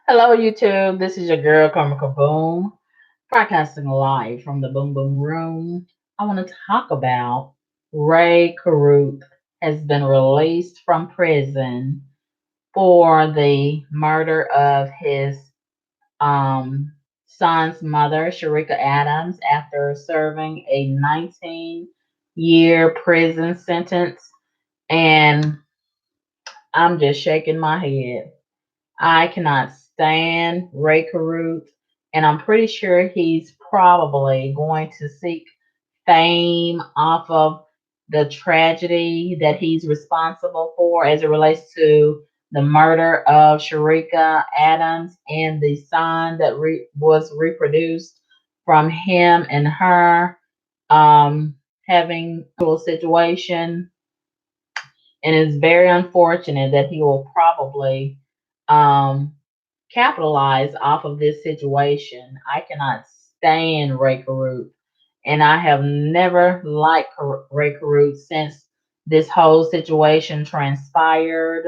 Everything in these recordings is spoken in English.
Hello, YouTube. This is your girl, Karma Boom, broadcasting live from the Boom Boom Room. I want to talk about Rae Carruth has been released from prison for the murder of his um, son's mother, Sharika Adams, after serving a 19-year prison sentence. And I'm just shaking my head. I cannot stand Rae Carruth, and I'm pretty sure he's probably going to seek fame off of the tragedy that he's responsible for as it relates to the murder of Sharika Adams and the son that was reproduced from him and her having a situation. And it's very unfortunate that he will probably um, capitalize off of this situation. I cannot stand Rae Carruth, and I have never liked Rae Carruth since this whole situation transpired.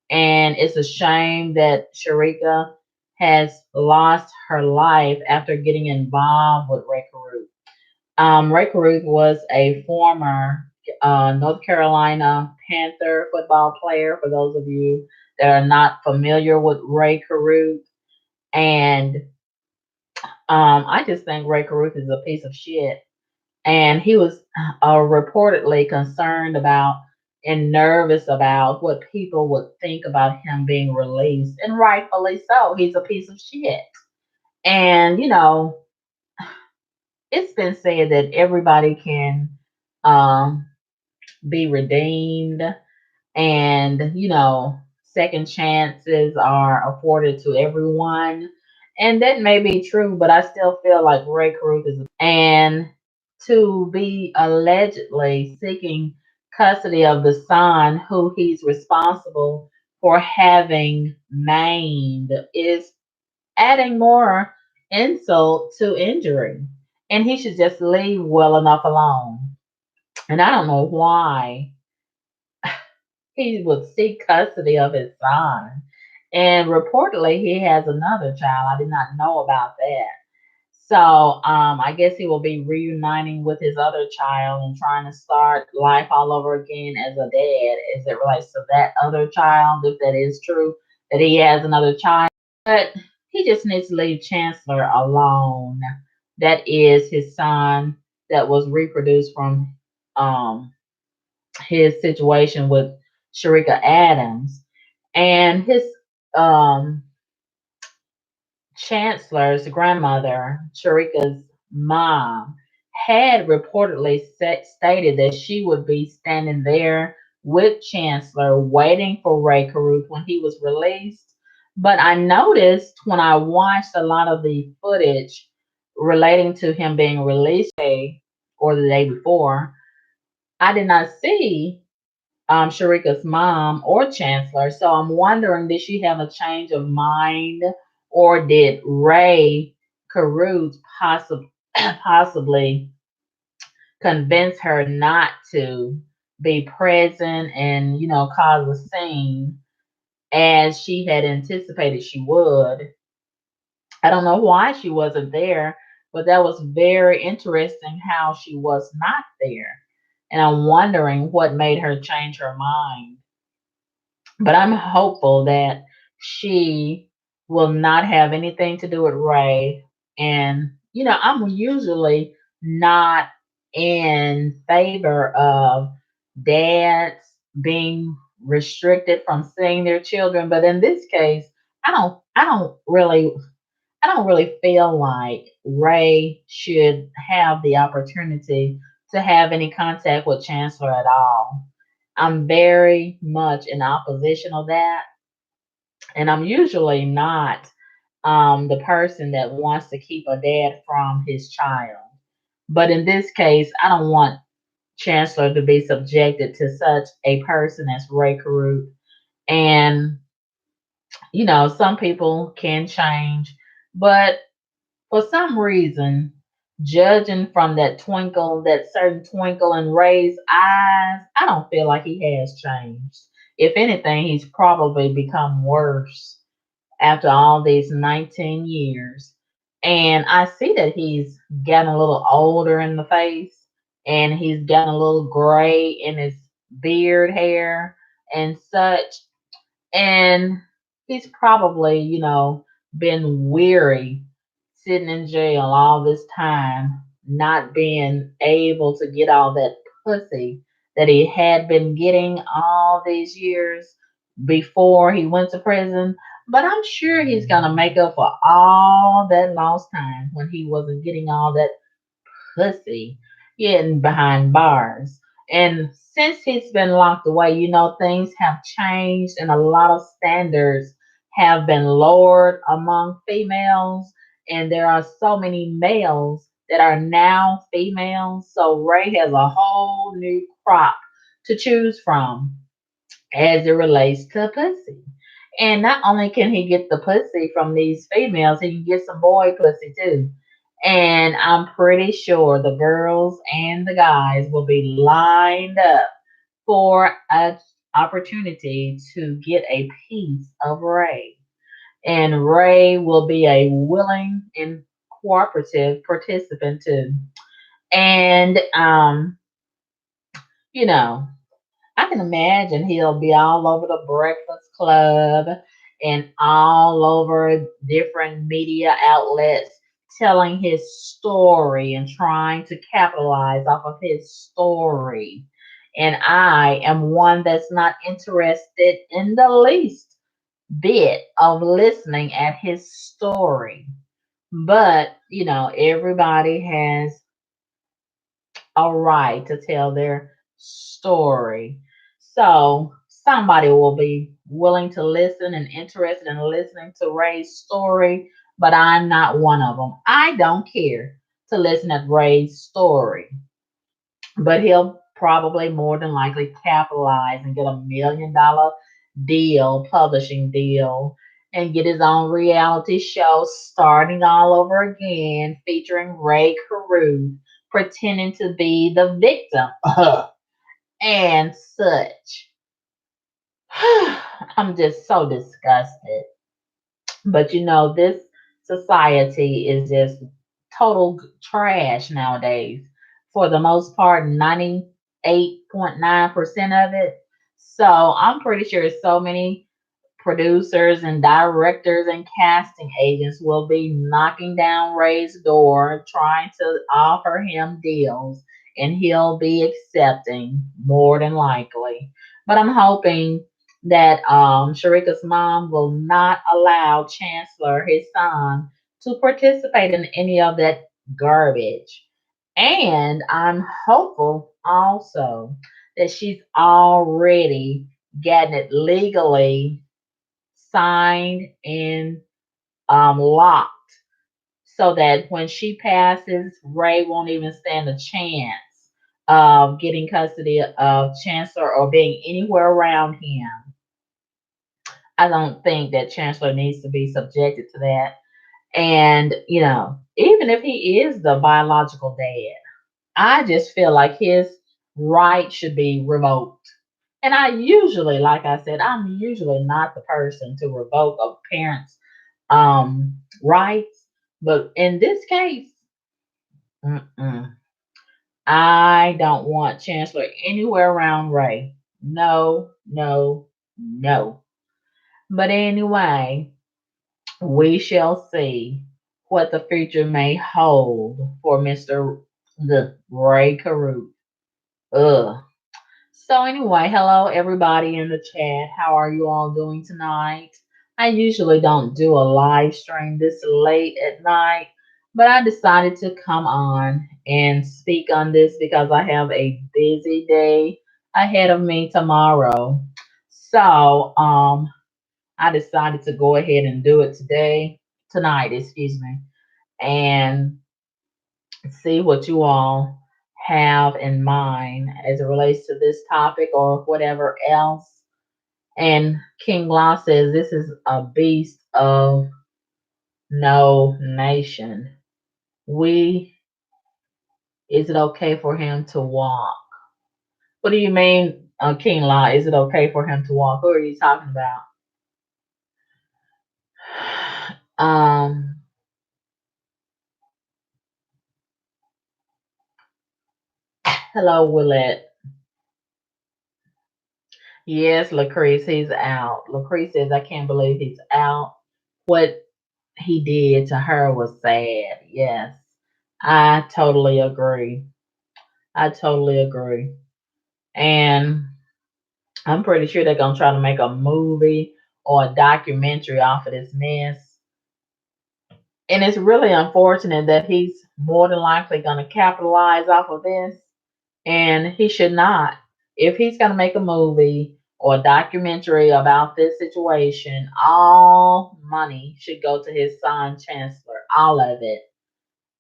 And it's a shame that Sharika has lost her life after getting involved with Rae Carruth. Rae Carruth was a former North Carolina Panther football player. For those of you that are not familiar with Rae Carruth, and I just think Rae Carruth is a piece of shit. And he was reportedly concerned about and nervous about what people would think about him being released, and rightfully so. He's a piece of shit. And it's been said that everybody can um, be redeemed, and second chances are afforded to everyone, and that may be true, but I still feel like Rae Carruth is and to be allegedly seeking custody of the son who he's responsible for having maimed is adding more insult to injury, and he should just leave well enough alone. And I don't know why he would seek custody of his son. And reportedly, he has another child. I did not know about that. So I guess he will be reuniting with his other child and trying to start life all over again as a dad as it relates to that other child, if that is true, that he has another child. But he just needs to leave Chancellor alone. That is his son that was reproduced from um, his situation with Sharika Adams, and his um, chancellor's grandmother, Sharika's mom, had reportedly stated that she would be standing there with Chancellor waiting for Rae Carruth when he was released. But I noticed when I watched a lot of the footage relating to him being released or the day before, I did not see Sharika's mom or Chancellor. So I'm wondering, did she have a change of mind, or did Rae Carruth possibly convince her not to be present and cause a scene as she had anticipated she would? I don't know why she wasn't there, but that was very interesting how she was not there. And I'm wondering what made her change her mind. But I'm hopeful that she will not have anything to do with Rae. And, I'm usually not in favor of dads being restricted from seeing their children. But in this case, I don't really feel like Rae should have the opportunity to have any contact with Chancellor at all. I'm very much in opposition of that, and I'm usually not the person that wants to keep a dad from his child. But in this case, I don't want Chancellor to be subjected to such a person as Rae Carruth. And some people can change, but for some reason, judging from that certain twinkle in Ray's eyes, I don't feel like he has changed. If anything, he's probably become worse. after all these 19 years. And I see that he's getting a little older in the face and he's getting a little gray in his beard hair and such. And he's probably, been weary sitting in jail all this time, not being able to get all that pussy that he had been getting all these years before he went to prison. But I'm sure he's going to make up for all that lost time when he wasn't getting all that pussy hidden behind bars. And since he's been locked away, things have changed and a lot of standards have been lowered among females. And there are so many males that are now females. So Ray has a whole new crop to choose from as it relates to pussy. And not only can he get the pussy from these females, he can get some boy pussy too. And I'm pretty sure the girls and the guys will be lined up for an opportunity to get a piece of Ray. And Ray will be a willing and cooperative participant too. And you know, I can imagine he'll be all over the Breakfast Club and all over different media outlets telling his story and trying to capitalize off of his story. And I am one that's not interested in the least bit of listening at his story. But, everybody has a right to tell their story. So somebody will be willing to listen and interested in listening to Ray's story, but I'm not one of them. I don't care to listen at Ray's story, but he'll probably more than likely capitalize and get $1 million deal, publishing deal, and get his own reality show starting all over again, featuring Rae Carruth pretending to be the victim and such. I'm just so disgusted. But this society is just total trash nowadays. For the most part, 98.9% of it. So I'm pretty sure so many producers and directors and casting agents will be knocking down Ray's door trying to offer him deals, and he'll be accepting more than likely. But I'm hoping that Sharika's mom will not allow Chancellor, his son, to participate in any of that garbage. And I'm hopeful also that she's already getting it legally signed and locked so that when she passes, Ray won't even stand a chance of getting custody of Chancellor or being anywhere around him. I don't think that Chancellor needs to be subjected to that. And, even if he is the biological dad, I just feel like his right should be revoked. And I usually, like I said, I'm usually not the person to revoke a parent's rights, but in this case, mm-mm, I don't want Chancellor anywhere around Ray. No, no, no. But anyway, we shall see what the future may hold for Mr. the Rae Carruth. Ugh. So anyway, hello everybody in the chat. How are you all doing tonight? I usually don't do a live stream this late at night, but I decided to come on and speak on this because I have a busy day ahead of me tomorrow. So, I decided to go ahead and do it tonight, excuse me, and see what you all have in mind as it relates to this topic or whatever else. And King Law says this is a beast of no nation. We, is it okay for him to walk? What do you mean, King Law? Is it okay for him to walk? Who are you talking about? Um, Hello, Willette. Yes, Lucrease, he's out. Lucrease says, I can't believe he's out. What he did to her was sad. Yes, I totally agree. I totally agree. And I'm pretty sure they're going to try to make a movie or a documentary off of this mess. And it's really unfortunate that he's more than likely going to capitalize off of this. And he should not. If he's going to make a movie or a documentary about this situation, all money should go to his son, Chancellor, all of it.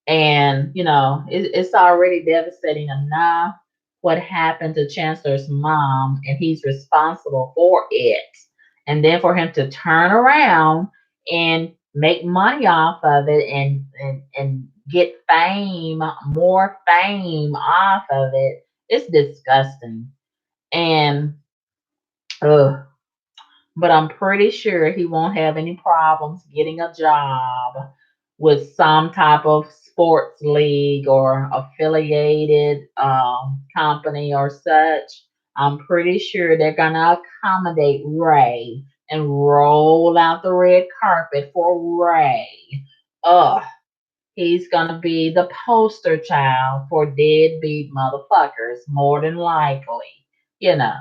And, it's already devastating enough what happened to Chancellor's mom, and he's responsible for it. And then for him to turn around and make money off of it and get fame, more fame off of it, it's disgusting. And, ugh, but I'm pretty sure he won't have any problems getting a job with some type of sports league or affiliated company or such. I'm pretty sure they're going to accommodate Ray and roll out the red carpet for Ray. Ugh, he's going to be the poster child for deadbeat motherfuckers, more than likely, you know.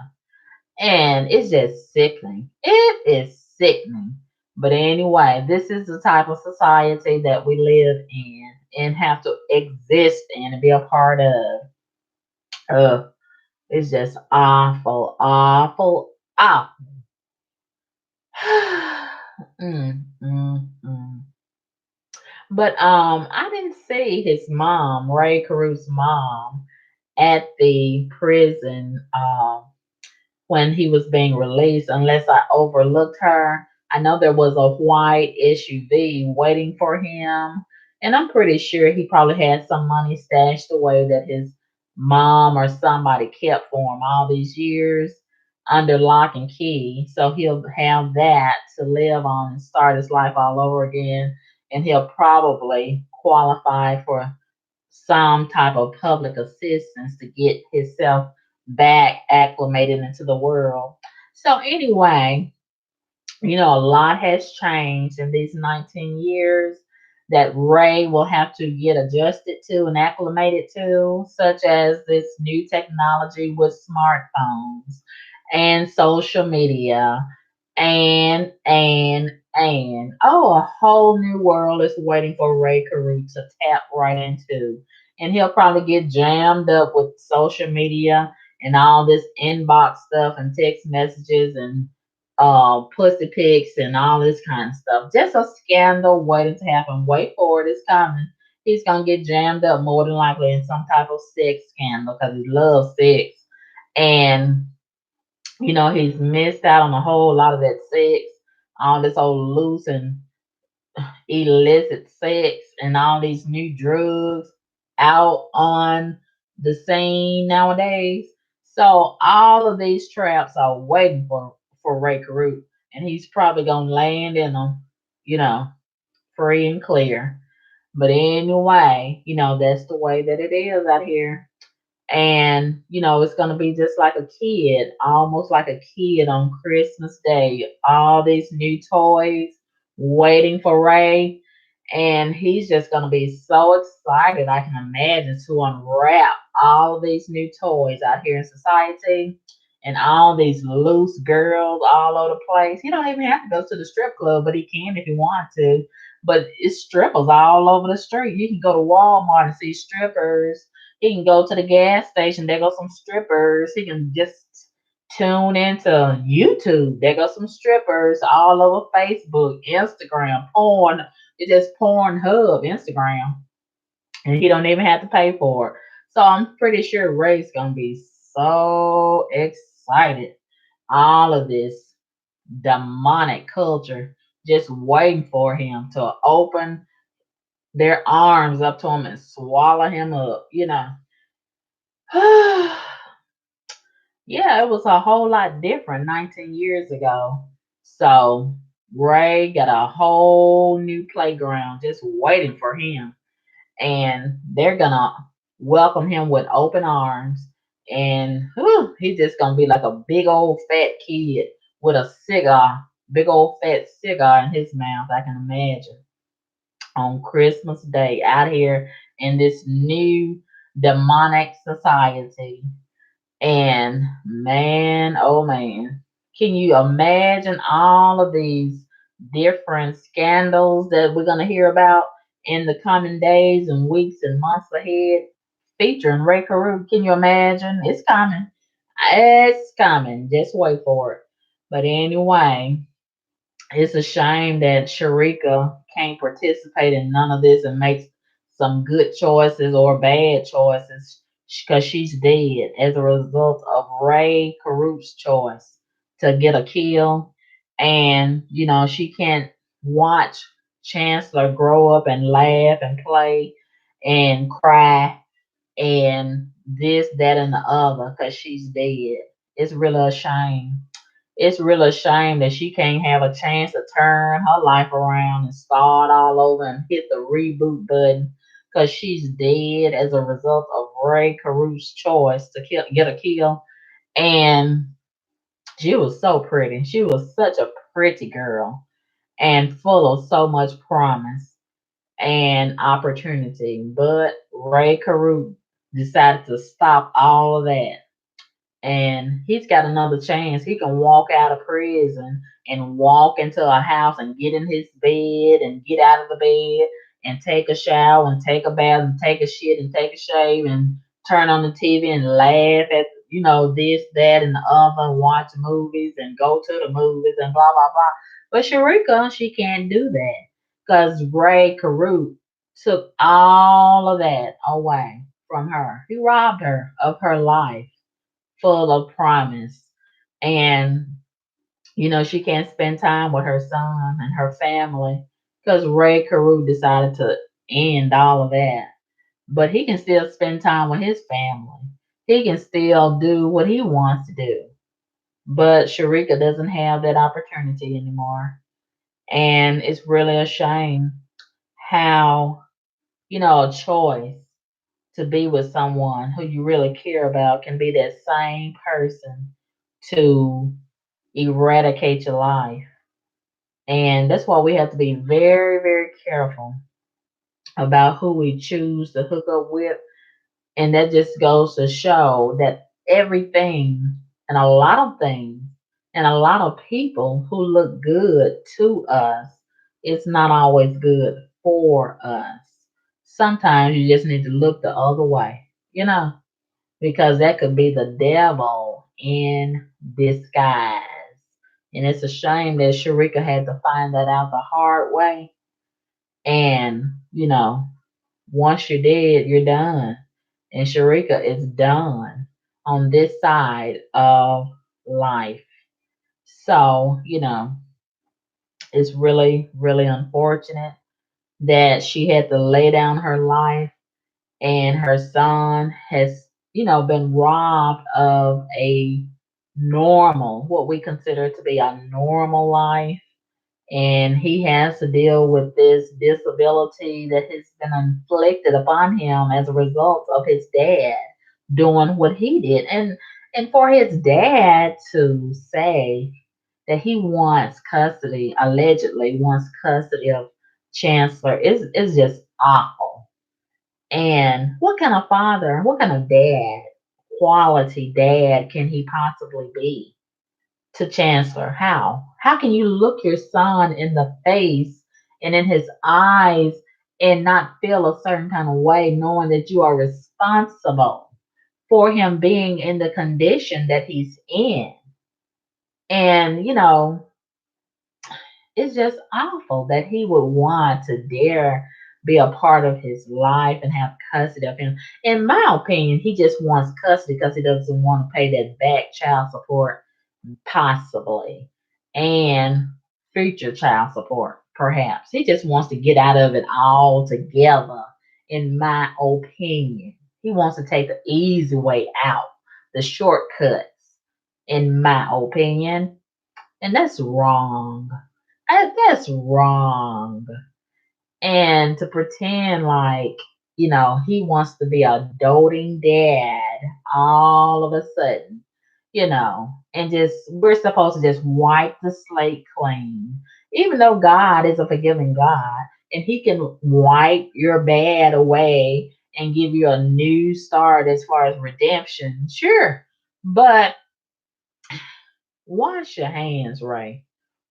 And it's just sickening. It is sickening. But anyway, this is the type of society that we live in and have to exist in and be a part of. It's just awful, awful, awful. Mm. But I didn't see his mom, Rae Carruth's mom, at the prison. When he was being released, unless I overlooked her. I know there was a white SUV waiting for him, and I'm pretty sure he probably had some money stashed away that his mom or somebody kept for him all these years under lock and key. So he'll have that to live on and start his life all over again, and he'll probably qualify for some type of public assistance to get himself back acclimated into the world. So anyway, a lot has changed in these 19 years that Ray will have to get adjusted to and acclimated to, such as this new technology with smartphones and social media and a whole new world is waiting for Rae Carruth to tap right into. And he'll probably get jammed up with social media and all this inbox stuff and text messages and pussy pics and all this kind of stuff. Just a scandal waiting to happen. Wait for it, it's coming. He's gonna get jammed up more than likely in some type of sex scandal because he loves sex. And he's missed out on a whole lot of that sex, all this old loose and illicit sex, and all these new drugs out on the scene nowadays. So all of these traps are waiting for Ray Carruth, and he's probably gonna land in them, you know, free and clear. But anyway, that's the way that it is out here. And it's going to be just like a kid, almost like a kid on Christmas Day, all these new toys waiting for Ray, and he's just going to be so excited, I can imagine, to unwrap all these new toys out here in society and all these loose girls all over the place. He don't even have to go to the strip club, but he can if he wants to. But it's strippers all over the street. You can go to Walmart and see strippers. He can go to the gas station. There go some strippers. He can just tune into YouTube. There go some strippers all over Facebook, Instagram, porn. It's just Pornhub, Instagram, and he don't even have to pay for it. So I'm pretty sure Ray's gonna be so excited. All of this demonic culture just waiting for him to open their arms up to him and swallow him up. Yeah, it was a whole lot different 19 years ago. So Ray got a whole new playground just waiting for him, and they're gonna welcome him with open arms. And whew, he's just gonna be like a big old fat kid with a cigar, big old fat cigar in his mouth. I can imagine on Christmas Day out here in this new demonic society. And man, oh man, can you imagine all of these different scandals that we're going to hear about in the coming days and weeks and months ahead featuring Rae Carruth? Can you imagine? It's coming. It's coming. Just wait for it. But anyway, it's a shame that Sharika can't participate in none of this and make some good choices or bad choices because she's dead as a result of Rae Carruth's choice to get a kill. And, she can't watch Chancellor grow up and laugh and play and cry and this, that, and the other because she's dead. It's really a shame. It's really a shame that she can't have a chance to turn her life around and start all over and hit the reboot button because she's dead as a result of Rae Carruth's choice to get a kill. And she was so pretty. She was such a pretty girl and full of so much promise and opportunity. But Rae Carruth decided to stop all of that, and he's got another chance. He can walk out of prison and walk into a house and get in his bed and get out of the bed and take a shower and take a bath and take a shit and take a shave and turn on the TV and laugh at this, that, and the other, and watch movies and go to the movies and blah blah blah. But Sharika, she can't do that because Ray Caruth took all of that away from her. He robbed her of her life full of promise. And, she can't spend time with her son and her family because Ray Carew decided to end all of that. But he can still spend time with his family. He can still do what he wants to do. But Sharika doesn't have that opportunity anymore. And it's really a shame how, a choice to be with someone who you really care about can be that same person to eradicate your life. And that's why we have to be very, very careful about who we choose to hook up with. And that just goes to show that everything and a lot of things and a lot of people who look good to us, it's not always good for us. Sometimes you just need to look the other way, because that could be the devil in disguise. And it's a shame that Sharika had to find that out the hard way. And, once you're dead, you're done. And Sharika is done on this side of life. So, it's really, really unfortunate that she had to lay down her life and her son has, been robbed of a normal, what we consider to be a normal life. And he has to deal with this disability that has been inflicted upon him as a result of his dad doing what he did. And for his dad to say that he wants custody, allegedly wants custody of Chancellor is just awful. And what kind of father, what kind of dad, quality dad can he possibly be to Chancellor? How? How can you look your son in the face and in his eyes and not feel a certain kind of way knowing that you are responsible for him being in the condition that he's in? And, it's just awful that he would want to dare be a part of his life and have custody of him. In my opinion, he just wants custody because he doesn't want to pay that back child support, possibly, and future child support, perhaps. He just wants to get out of it altogether, in my opinion. He wants to take the easy way out, the shortcuts, in my opinion. And that's wrong That's wrong. And to pretend like, he wants to be a doting dad all of a sudden, and just, we're supposed to just wipe the slate clean. Even though God is a forgiving God and He can wipe your bad away and give you a new start as far as redemption, sure. But wash your hands, Ray.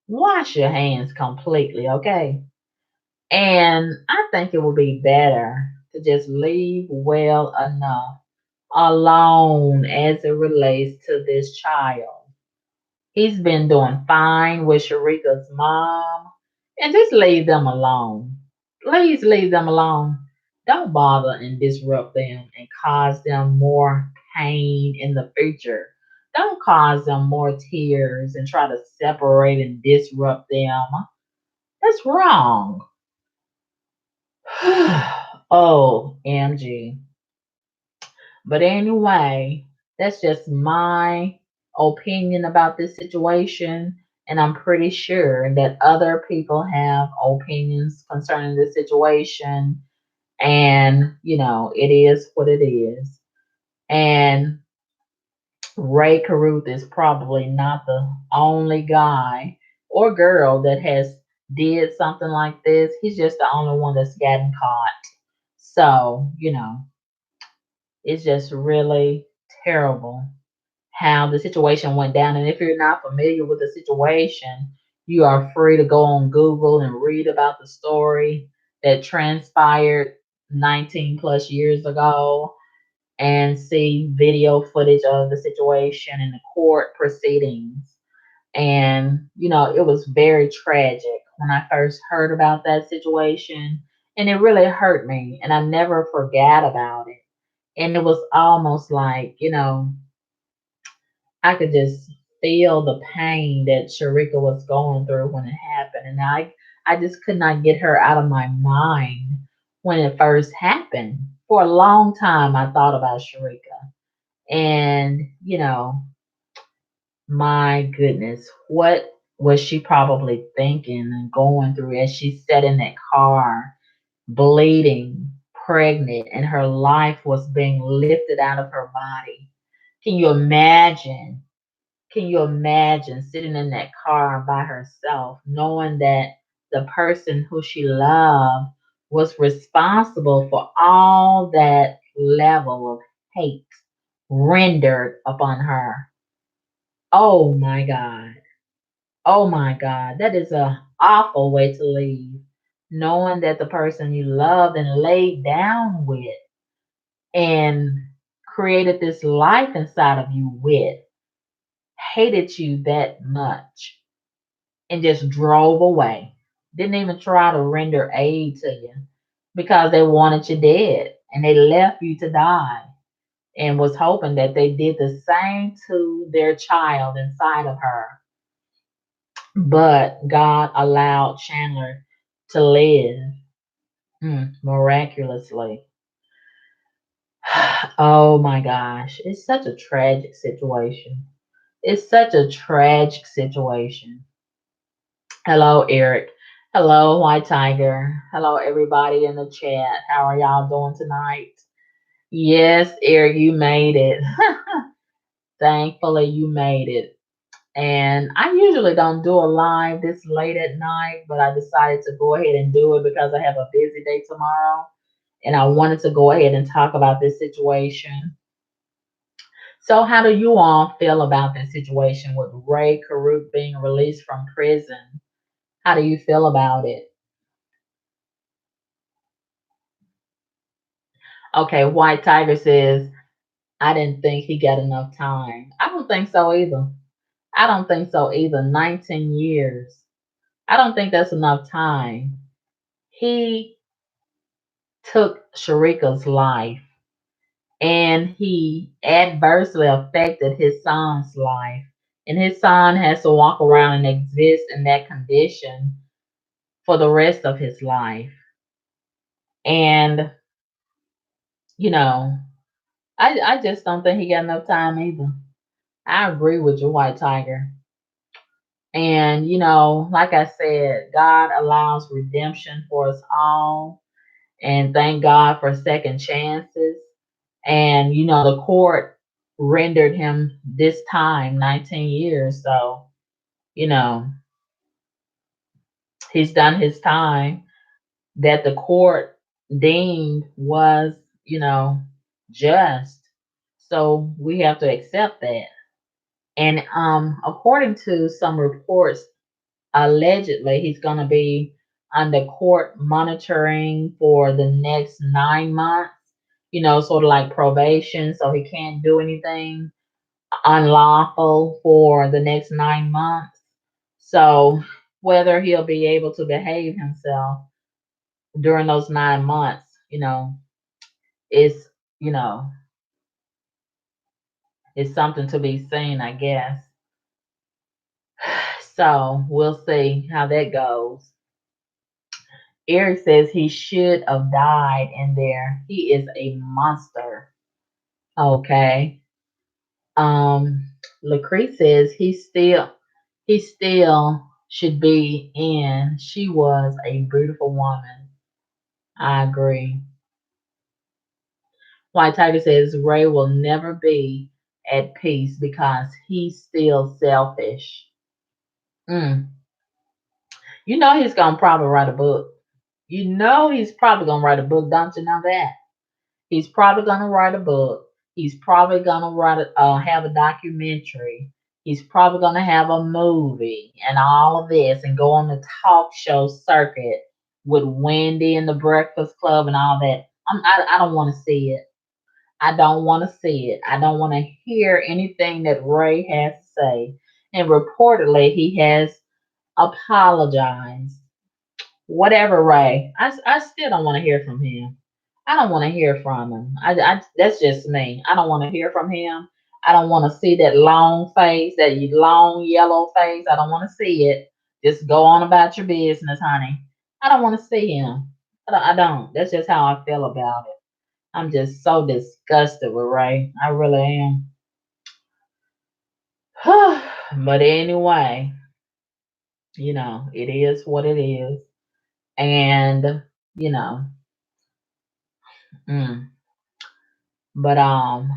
Wash your hands completely, okay? And I think it would be better to just leave well enough alone as it relates to this child. He's been doing fine with Sharika's mom, and just leave them alone. Please leave them alone. Don't bother and disrupt them and cause them more pain in the future. Don't cause them more tears and try to separate and disrupt them. That's wrong. OMG. But anyway, that's just my opinion about this situation. And I'm pretty sure that other people have opinions concerning this situation. And, it is what it is. And Ray Carruth is probably not the only guy or girl that has did something like this. He's just the only one that's gotten caught. So, it's just really terrible how the situation went down. And if you're not familiar with the situation, you are free to go on Google and read about the story that transpired 19 plus years ago and see video footage of the situation and the court proceedings. And, it was very tragic when I first heard about that situation. And it really hurt me. And I never forgot about it. And it was almost like, I could just feel the pain that Sharika was going through when it happened. And I just could not get her out of my mind when it first happened. For a long time, I thought about Sharika. And, my goodness, what was she probably thinking and going through as she sat in that car, bleeding, pregnant, and her life was being lifted out of her body? Can you imagine? Can you imagine sitting in that car by herself, knowing that the person who she loved was responsible for all that level of hate rendered upon her? Oh my God. Oh my God. That is a awful way to leave. Knowing that the person you loved and laid down with and created this life inside of you with hated you that much and just drove away. Didn't even try to render aid to you because they wanted you dead and they left you to die and was hoping that they did the same to their child inside of her. But God allowed Chandler to live miraculously. Oh my gosh, it's such a tragic situation. It's such a tragic situation. Hello, Eric. Hello, White Tiger. Hello, everybody in the chat. How are y'all doing tonight? Yes, Eric, you made it. Thankfully, you made it. And I usually don't do a live this late at night, but I decided to go ahead and do it because I have a busy day tomorrow. And I wanted to go ahead and talk about this situation. So, how do you all feel about this situation with Rae Carruth being released from prison? How do you feel about it? Okay, White Tiger says, I didn't think he got enough time. I don't think so either. I don't think so either. 19 years. I don't think that's enough time. He took Sharika's life and he adversely affected his son's life. And his son has to walk around and exist in that condition for the rest of his life. And, you know, I just don't think he got enough time either. I agree with you, White Tiger. And, like I said, God allows redemption for us all. And thank God for second chances. And, the court rendered him this time 19 years. So, you know, he's done his time that the court deemed was, you know, just. So we have to accept that. And according to some reports, allegedly he's going to be under court monitoring for the next 9 months, sort of like probation. So he can't do anything unlawful for the next 9 months. So whether he'll be able to behave himself during those 9 months, is, you know, is something to be seen, I guess. So we'll see how that goes. Eric says he should have died in there. He is a monster. Okay. Um, Lacree says he still should be in. She was a beautiful woman. I agree. White Tiger says Ray will never be at peace because he's still selfish. Mm. He's gonna probably write a book. He's probably gonna write a book. Don't you know that? He's probably gonna write a book. He's probably gonna have a documentary. He's probably gonna have a movie and all of this, and go on the talk show circuit with Wendy and the Breakfast Club and all that. I don't want to see it. I don't want to see it. I don't want to hear anything that Ray has to say. And reportedly, he has apologized. Whatever, Ray. I still don't want to hear from him. I don't want to hear from him. That's just me. I don't want to hear from him. I don't want to see that long face, that long yellow face. I don't want to see it. Just go on about your business, honey. I don't want to see him. I don't. That's just how I feel about it. I'm just so disgusted with Ray. I really am. But anyway, it is what it is. And, you know, mm, but um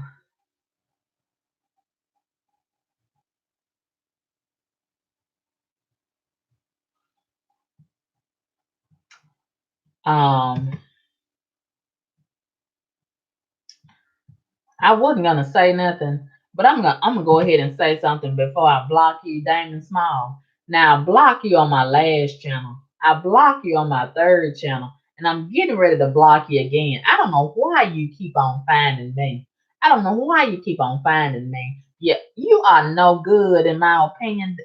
I wasn't gonna say nothing, but I'm gonna go ahead and say something before I block you, Damon Small. Now I block you on my last channel. I block you on my third channel, and I'm getting ready to block you again. I don't know why you keep on finding me. I don't know why you keep on finding me. Yeah, you are no good in my opinion,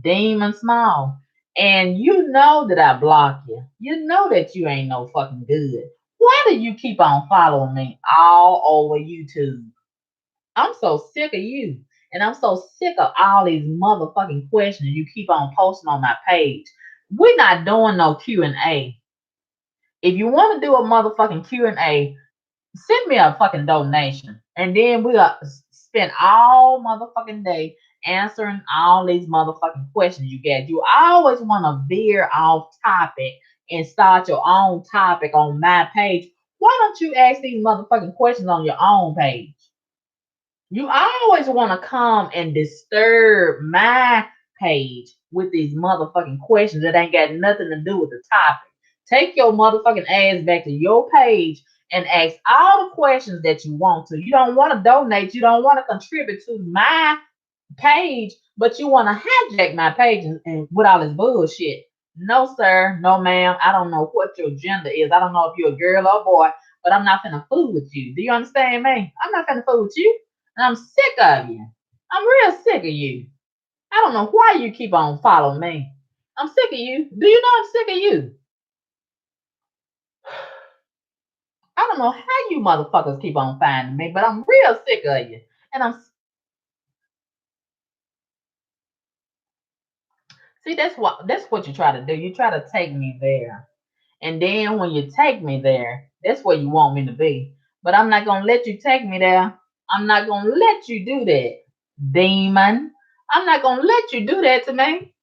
Demon Small. And you know that I block you. You know that you ain't no fucking good. Why do you keep on following me all over YouTube? I'm so sick of you. And I'm so sick of all these motherfucking questions you keep on posting on my page. We're not doing no Q&A. If you want to do a motherfucking Q&A, send me a fucking donation. And then we'll spend all motherfucking day answering all these motherfucking questions you get. You always want to veer off topic and start your own topic on my page. Why don't you ask these motherfucking questions on your own page? You always want to come and disturb my page with these motherfucking questions that ain't got nothing to do with the topic. Take your motherfucking ass back to your page and ask all the questions that you want to. You don't want to donate. You don't want to contribute to my page, but you want to hijack my page and with all this bullshit. No, sir. No, ma'am. I don't know what your gender is. I don't know if you're a girl or a boy, but I'm not finna fool with you. Do you understand me? I'm not finna fool with you. And I'm sick of you. I'm real sick of you. I don't know why you keep on following me. I'm sick of you. Do you know I'm sick of you? I don't know how you motherfuckers keep on finding me, but I'm real sick of you. And I'm see that's what you try to do. You try to take me there. And then when you take me there, that's where you want me to be. But I'm not gonna let you take me there. I'm not gonna let you do that, demon. I'm not gonna let you do that to me.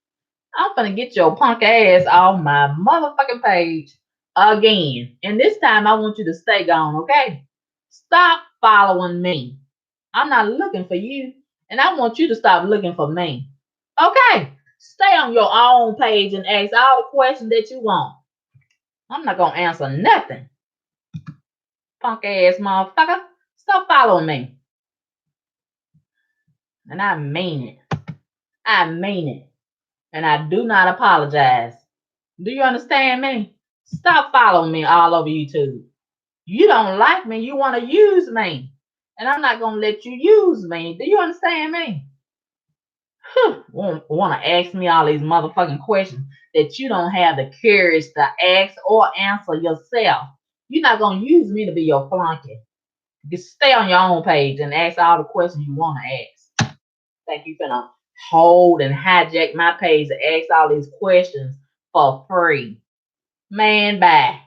I'm gonna get your punk ass off my motherfucking page again. And this time I want you to stay gone, okay? Stop following me. I'm not looking for you, and I want you to stop looking for me. Okay? Stay on your own page and ask all the questions that you want. I'm not gonna answer nothing. Punk ass motherfucker. Stop following me. And I mean it. I mean it. And I do not apologize. Do you understand me? Stop following me all over YouTube. You don't like me. You want to use me. And I'm not going to let you use me. Do you understand me? Want to ask me all these motherfucking questions that you don't have the courage to ask or answer yourself. You're not going to use me to be your flunky. Just stay on your own page and ask all the questions you want to ask. Think you finna hold and hijack my page to ask all these questions for free. Man, bye.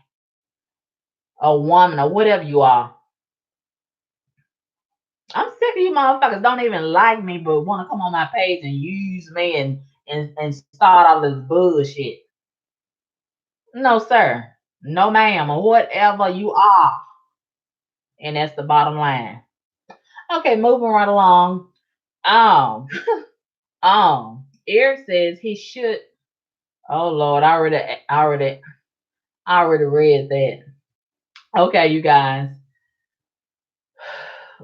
A woman or whatever you are. I'm sick of you motherfuckers don't even like me but want to come on my page and use me and start all this bullshit. No, sir. No, ma'am, or whatever you are. And that's the bottom line. Okay, moving right along. Um, Eric says he should. Oh Lord, I already read that. Okay, you guys.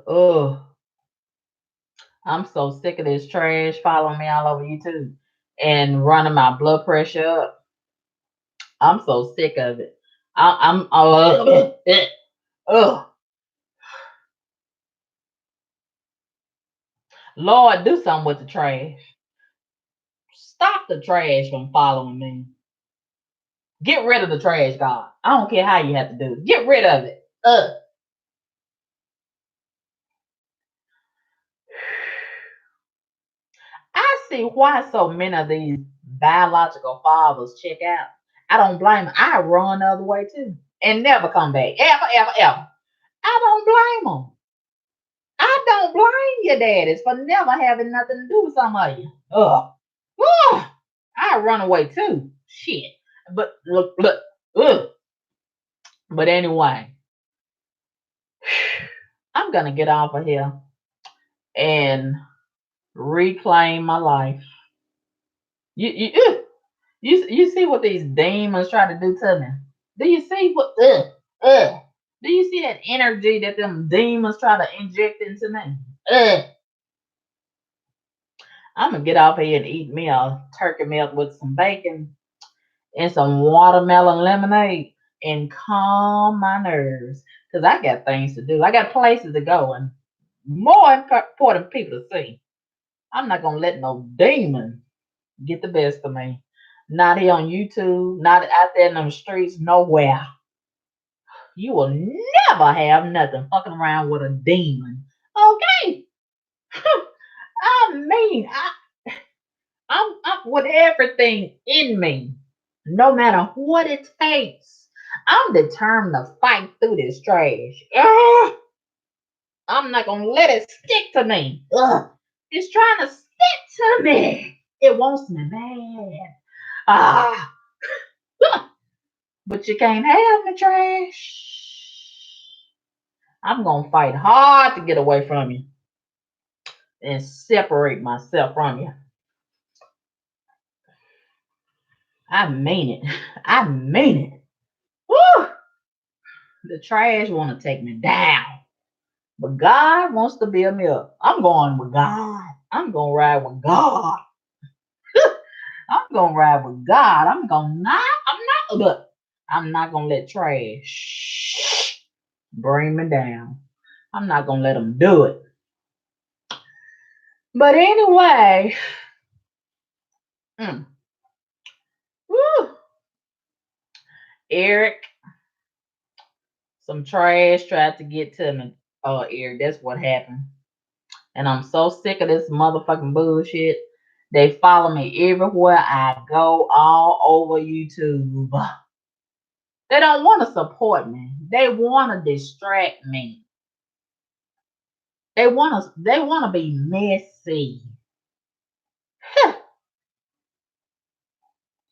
Oh, I'm so sick of this trash following me all over YouTube and running my blood pressure up. I'm so sick of it. I'm ugh. Lord, do something with the trash. Stop the trash from following me. Get rid of the trash, God. I don't care how you have to do it. Get rid of it. I see why so many of these biological fathers check out. I don't blame them. I run the other way too and never come back. Ever, ever, ever. I don't blame them. I don't blame your daddies for never having nothing to do with somebody. Ugh. Ugh. I run away too. Shit. But look. Ugh. But anyway, I'm gonna get off of here and reclaim my life. You see what these demons try to do to me? Do you see what? Do you see that energy that them demons try to inject into me? I'm gonna get off here and eat me a turkey milk with some bacon and some watermelon lemonade and calm my nerves because I got things to do. I got places to go and more important people to see. I'm not gonna let no demon get the best of me. Not here on YouTube, not out there in them streets, nowhere. You will never have nothing fucking around with a demon. Okay? I mean, I'm with everything in me, no matter what it takes. I'm determined to fight through this trash. Ugh, I'm not gonna let it stick to me. Ugh, it's trying to stick to me. It wants me bad. Ah, but you can't have the trash. I'm gonna fight hard to get away from you and separate myself from you. I mean it. I mean it. Woo! The trash want to take me down. But God wants to build me up. I'm going with God. I'm going to ride with God. I'm going to ride with God. I'm not going to let trash bring me down. I'm not going to let them do it. But anyway, woo, Eric, some trash tried to get to me. Oh, Eric, that's what happened. And I'm so sick of this motherfucking bullshit. They follow me everywhere I go, all over YouTube. They don't want to support me. They want to distract me. They want to be messy.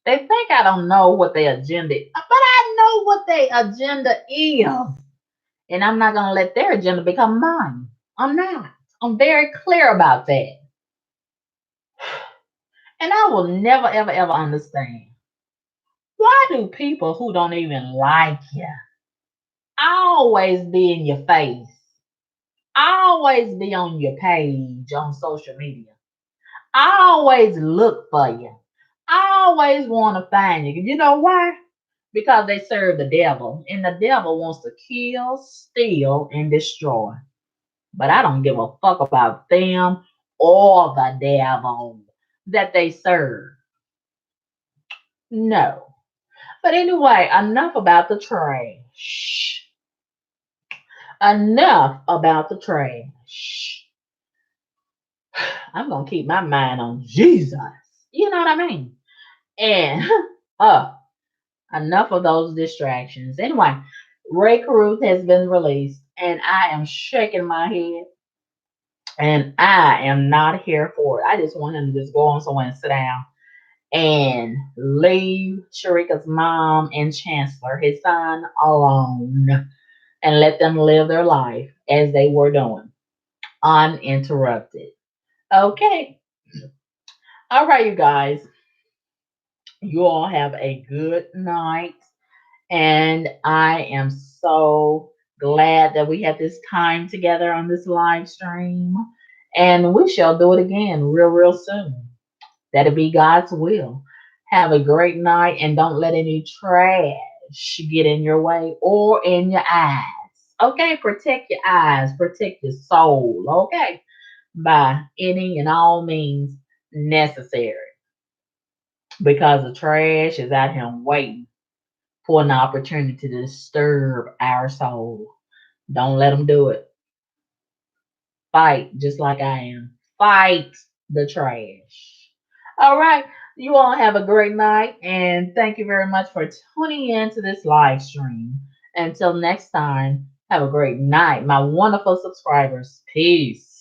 They think I don't know what their agenda is, but I know what their agenda is. And I'm not going to let their agenda become mine. I'm not. I'm very clear about that. And I will never, ever, ever understand why do people who don't even like you always be in your face, always be on your page on social media, always look for you, always want to find you. You know why? Because they serve the devil, and the devil wants to kill, steal, and destroy. But I don't give a fuck about them or the devil that they serve. No. But anyway, enough about the trash. Enough about the trash. I'm gonna keep my mind on Jesus. You know what I mean? And uh, enough of those distractions. Anyway, Rae Carruth has been released, and I am shaking my head, and I am not here for it. I just want him to just go on somewhere and sit down and leave Sharika's mom and Chancellor, his son, alone and let them live their life as they were doing, uninterrupted. Okay. All right, you guys. You all have a good night. And I am so glad that we had this time together on this live stream. And we shall do it again real, real soon. That'll be God's will. Have a great night and don't let any trash get in your way or in your eyes. Okay, protect your eyes, protect your soul. Okay, by any and all means necessary because the trash is out here waiting for an opportunity to disturb our soul. Don't let them do it. Fight just like I am. Fight the trash. All right. You all have a great night and thank you very much for tuning in to this live stream. Until next time, have a great night, my wonderful subscribers. Peace.